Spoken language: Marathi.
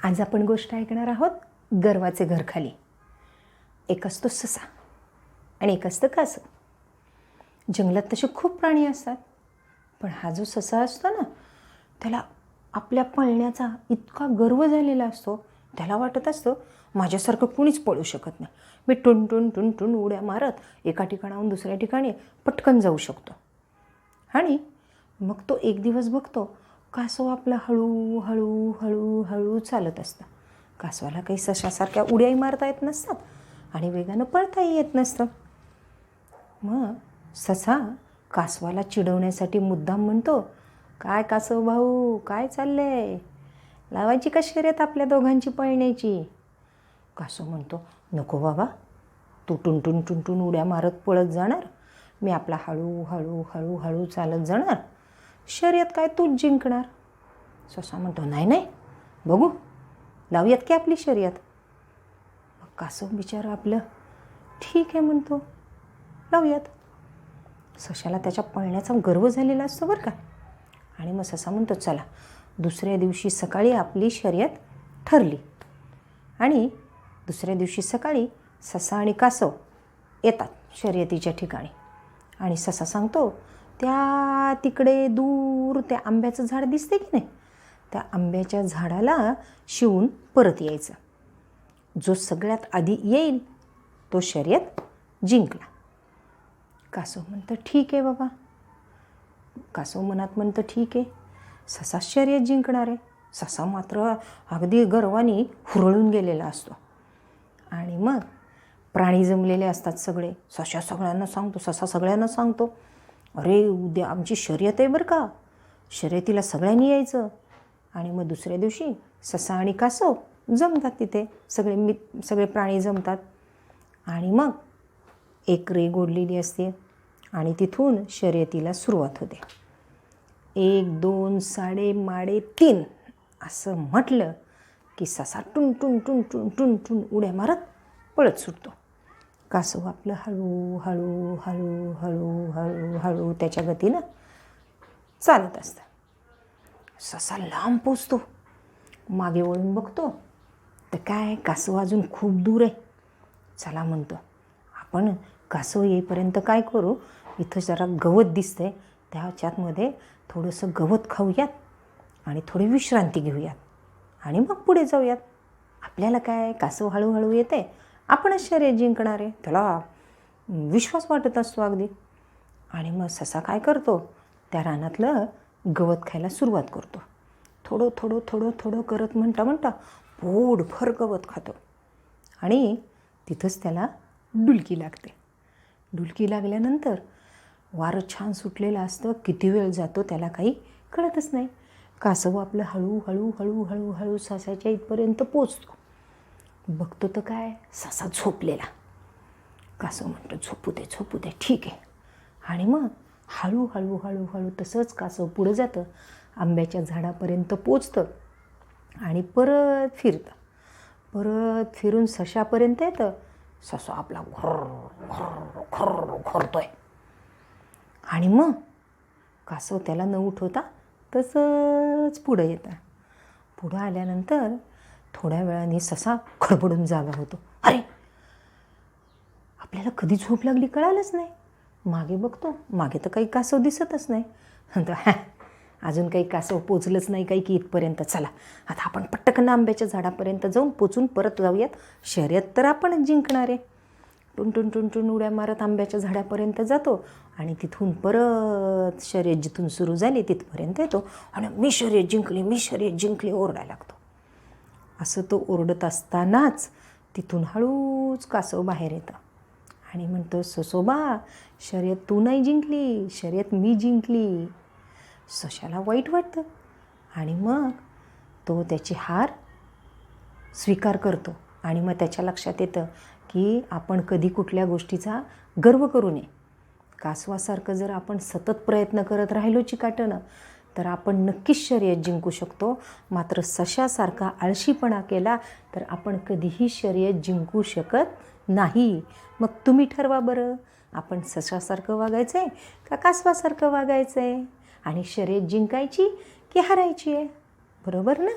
आज आपण गोष्ट ऐकणार आहोत गर्वाचे घर खाली. एक असतो ससा आणि एक असतं कासव. जंगलात तसे खूप प्राणी असतात, पण हा जो ससा असतो ना, त्याला आपल्या पळण्याचा इतका गर्व झालेला असतो. त्याला वाटत असतं माझ्यासारखं कुणीच पळू शकत नाही. मी टुन टुन टुन टुन उड्या मारत एका ठिकाणाहून दुसऱ्या ठिकाणी पटकन जाऊ शकतो. आणि मग तो एक दिवस बघतो कासव आपला हळू हळू हळू हळू चालत असतं. कासवाला काही सशासारख्या उड्याही मारता येत नसतात आणि वेगानं पळताही येत नसतं. मग ससा कासवाला चिडवण्यासाठी मुद्दाम म्हणतो, काय कासव भाऊ, काय चाललंय, लावायची का शर्यत आपल्या दोघांची पळण्याची? कासव म्हणतो, नको बाबा, तू टुनटुन टुनटुन उड्या मारत पळत जाणार, मी आपला हळू हळू हळू हळू चालत जाणार, शर्यत काय तूच जिंकणार. ससा म्हणतो, नाही नाही, बघू, लावूयात की आपली शर्यत. मग कासव बिचारा आपलं ठीक आहे म्हणतो, लावूयात. सशाला त्याच्या पळण्याचा गर्व झालेला असतो बरं का. आणि मग ससा म्हणतो, चला दुसऱ्या दिवशी सकाळी आपली शर्यत ठरली. आणि दुसऱ्या दिवशी सकाळी ससा आणि कासव येतात शर्यतीच्या ठिकाणी. आणि ससा सांगतो, त्या तिकडे दूर त्या आंब्याचं झाड दिसते की नाही, त्या आंब्याच्या झाडाला शिवून परत यायचं. जो सगळ्यात आधी येईल तो शर्यत जिंकला. कासव म्हणतं, ठीक आहे बाबा. कासव मनात म्हणतं, ठीक आहे, ससा शर्यत जिंकणार आहे. ससा मात्र अगदी गर्वाने हुरळून गेलेला असतो. आणि मग प्राणी जमलेले असतात सगळे. ससा सगळ्यांना सांगतो, अरे उद्या आमची शर्यत आहे बरं का, शर्यतीला सगळ्यांनी यायचं. आणि मग दुसऱ्या दिवशी ससा आणि कासव जमतात तिथे, सगळे प्राणी जमतात. आणि मग एक रेघ ओढलेली असते आणि तिथून शर्यतीला सुरुवात होते. 1 2 साडे माडे 3 असं म्हटलं की ससा टुन टुन टुन टुन टुन टुन उड्या मारत पळत सुटतो. कासव आपलं हळू हळू हळू हळू हळू हळू त्याच्या गतीनं चालत असतं. ससा लांब पोचतो. मागे वळून बघतो तर काय, कासव अजून खूप दूर आहे. चला म्हणतो, आपण कासव येईपर्यंत काय करू, इथं जरा गवत दिसतंय, त्याच्यामध्ये थोडंसं गवत खाऊयात आणि थोडी विश्रांती घेऊयात आणि मग पुढे जाऊयात. आपल्याला काय, कासव हळूहळू येते, आपणच शर्यत जिंकणार आहे, त्याला विश्वास वाटत असतो अगदी. आणि मग ससा काय करतो, त्या रानातलं गवत खायला सुरुवात करतो. थोडं थोडं थोडं थोडं करत म्हणता पोटभर गवत खातो. आणि तिथंच त्याला डुलकी लागते. डुलकी लागल्यानंतर वारं छान सुटलेलं असतं, किती वेळ जातो त्याला काही कळतच नाही. कासव आपलं हळू हळू हळू हळू हळू ससाच्या इथपर्यंत पोचतो. बघतो तर काय, ससा झोपलेला. कासव म्हणतो, झोपू दे, ठीक आहे. आणि मग हळू हळू हळू हळू तसंच कासव पुढं जातं, आंब्याच्या झाडापर्यंत पोचतं आणि परत फिरून सशापर्यंत येतं. ससा आपला घोरतोय. आणि मग कासव त्याला न उठवता तसंच पुढं येतं. पुढं आल्यानंतर थोड्या वेळाने ससा खडबडून जागा होतो. अरे, आपल्याला कधी झोप लागली कळालंच नाही. मागे बघतो, मागे तर काही कासव दिसतच नाही. अजून काही कासव पोचलंच नाही काही की इथपर्यंत. चला आता आपण पटकन आंब्याच्या झाडापर्यंत जाऊन पोचून परत जाऊयात, शर्यत तर आपणच जिंकणार आहे. टुन टुन टुन उड्या मारत आंब्याच्या झाडापर्यंत जातो आणि तिथून परत शर्यत जिथून सुरू झाली तिथपर्यंत येतो आणि मी शर्यत जिंकली ओरडायला लागतो. असं तो ओरडत असतानाच तिथून हळूच कासव बाहेर येतं आणि म्हणतो, ससोबा, शर्यत तू नाही जिंकली, शर्यत मी जिंकली. सशाला वाईट वाटतं आणि मग तो त्याची हार स्वीकार करतो. आणि मग त्याच्या लक्षात येतं की आपण कधी कुठल्या गोष्टीचा गर्व करू नये. कासवासारखं जर आपण सतत प्रयत्न करत राहिलो चिकाटनं तर आपण नक्कीच शर्यत जिंकू शकतो. मात्र सशासारखा आळशीपणा केला तर आपण कधीही शर्यत जिंकू शकत नाही. मग तुम्ही ठरवा बरं, आपण सशासारखं वागायचं आहे का कासवासारखं वागायचं आहे, आणि शर्यत जिंकायची की हरायची आहे, बरोबर ना?